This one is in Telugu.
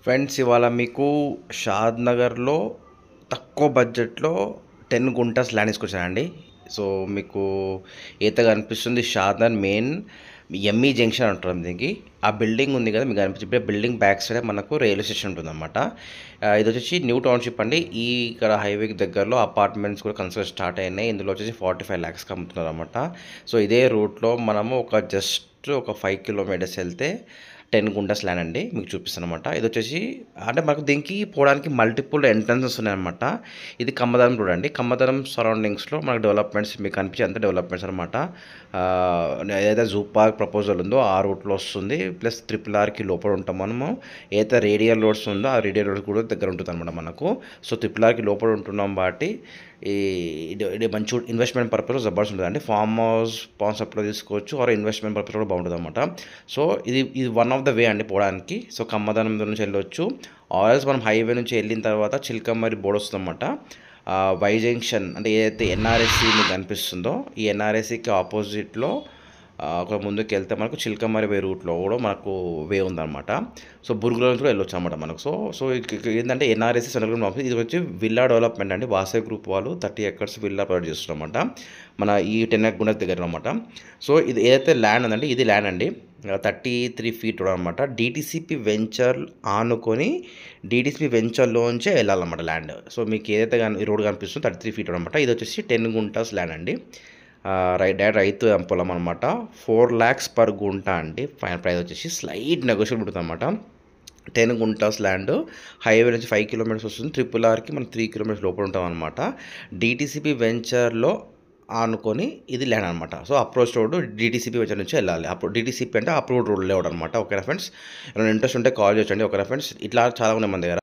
ఫ్రెండ్స్ ఇవాళ మీకు షాద్ నగర్లో తక్కువ బడ్జెట్లో 10 గుంటస్ ల్యాండ్ తీసుకొచ్చానండి. సో మీకు ఏతగా అనిపిస్తుంది షాద్ నగర్ మెయిన్ ఎంఈ జంక్షన్ అంటారు దీనికి. ఆ బిల్డింగ్ ఉంది కదా మీకు అనిపించే బిల్డింగ్ బ్యాక్ సైడ్ మనకు రైల్వే స్టేషన్ ఉంటుందన్నమాట. ఇది వచ్చేసి న్యూ టౌన్షిప్ అండి. ఇక్కడ హైవేకి దగ్గరలో అపార్ట్మెంట్స్ కూడా కన్స్ట్రక్షన్ స్టార్ట్ అయినాయి. ఇందులో వచ్చేసి 45 lakhs అమ్ముతున్నారు అనమాట. సో ఇదే రూట్లో మనము జస్ట్ ఒక 5 kilometers వెళ్తే 10 గుంటస్ ల్యాండ్ అండి మీకు చూపిస్తాను అనమాట. ఇది వచ్చేసి అంటే మనకు దీనికి పోవడానికి మల్టిపుల్ ఎంట్రన్సెస్ ఉన్నాయన్నమాట. ఇది కమ్మదరం రోడ్ అండి. కమ్మదరం సరౌండింగ్స్లో మనకు డెవలప్మెంట్స్ మీకు కనిపించే అంత డెవలప్మెంట్స్ అనమాట. ఏదైతే జూ పార్క్ ప్రపోజల్ ఉందో ఆ రూట్లో వస్తుంది. ప్లస్ RRRకి లోపల ఉంటాం మనము. ఏదైతే రేడియల్ రోడ్స్ ఉందో ఆ రేడియల్ రోడ్స్ కూడా దగ్గర ఉంటుంది అనమాట మనకు. సో RRRకి లోపల ఉంటున్నాం కాబట్టి ఇది మంచి ఇన్వెస్ట్మెంట్ పర్పస్ జబర్దస్త్ ఉంటుంది అండి. ఫామ్ హౌస్ కాన్సెప్ట్లో తీసుకోవచ్చు ఆర్ ఇన్వెస్ట్మెంట్ పర్పస్ కూడా బాగుంటుంది అనమాట. సో ఇది వన్ ఆఫ్ ద వే అండి పోవడానికి. సో కమ్మదనం నుంచి వెళ్ళొచ్చు ఆర్ఎల్స్ మనం హైవే నుంచి వెళ్ళిన తర్వాత చిల్కమ్మరి బోర్డు వస్తుంది అనమాట. వై జంక్షన్ అంటే ఏదైతే ఎన్ఆర్ఎస్సి మీకు కనిపిస్తుందో ఈ ఎన్ఆర్ఎస్సికి ఆపోజిట్లో ఒక ముందుకు వెళ్తే మనకు చిల్కమ్మరి వే రూట్లో కూడా మనకు వే ఉందన్నమాట. సో బురుగుల నుంచి కూడా వెళ్ళొచ్చు అనమాట మనకు. సో ఏంటంటే ఎన్ఆర్ఎస్సి సెంట్రల్ గవర్నమెంట్ ఆఫీస్. ఇది వచ్చి విల్లా డెవలప్మెంట్ అండి. వాసవి గ్రూప్ వాళ్ళు 30 acres విల్లా ప్రొవైడ్ చేస్తున్నారన్నమాట మన ఈ 10 గుంటల దగ్గర అనమాట. సో ఇది ఏదైతే ల్యాండ్ ఉందండి ఇది ల్యాండ్ అండి 33 feet అనమాట. డిటిసిపి వెంచర్ ఆనుకొని డిటిసిపి వెంచర్లోంచే వెళ్ళాలన్నమాట ల్యాండ్. సో మీకు ఏదైతే ఈ రోడ్ కనిపిస్తుందో 33 feet అనమాట. ఇది వచ్చేసి 10 గుంటస్ ల్యాండ్ అండి. రైతు పొలం అనమాట. 4 lakhs per గుంట అండి. ఫైనల్ ప్రైస్ వచ్చేసి స్లైట్ నెగోషియబుల్ ఉంటుంది అనమాట. 10 గుంటాస్ ల్యాండ్ హైవే నుంచి 5 kilometers వస్తుంది. RRRకి మనం 3 kilometers లోపల ఉంటాం అనమాట. డిటిసిపి వెంచర్లో ఆనుకొని ఇది ల్యాండ్ అనమాట. So approach road DTCP venture నుంచి వెళ్ళాలి. అప్పుడు డిటిసిపి అంటే అప్రూవ్డ్ రోడ్ లేవడం అనమాట. ఓకేనా ఫ్రెండ్స్, ఏమైనా ఇంట్రెస్ట్ ఉంటే కాల్ చేయొచ్చండి. ఓకేనా ఫ్రెండ్స్, ఇట్లా చాలా ఉన్నాయి మన దగ్గర.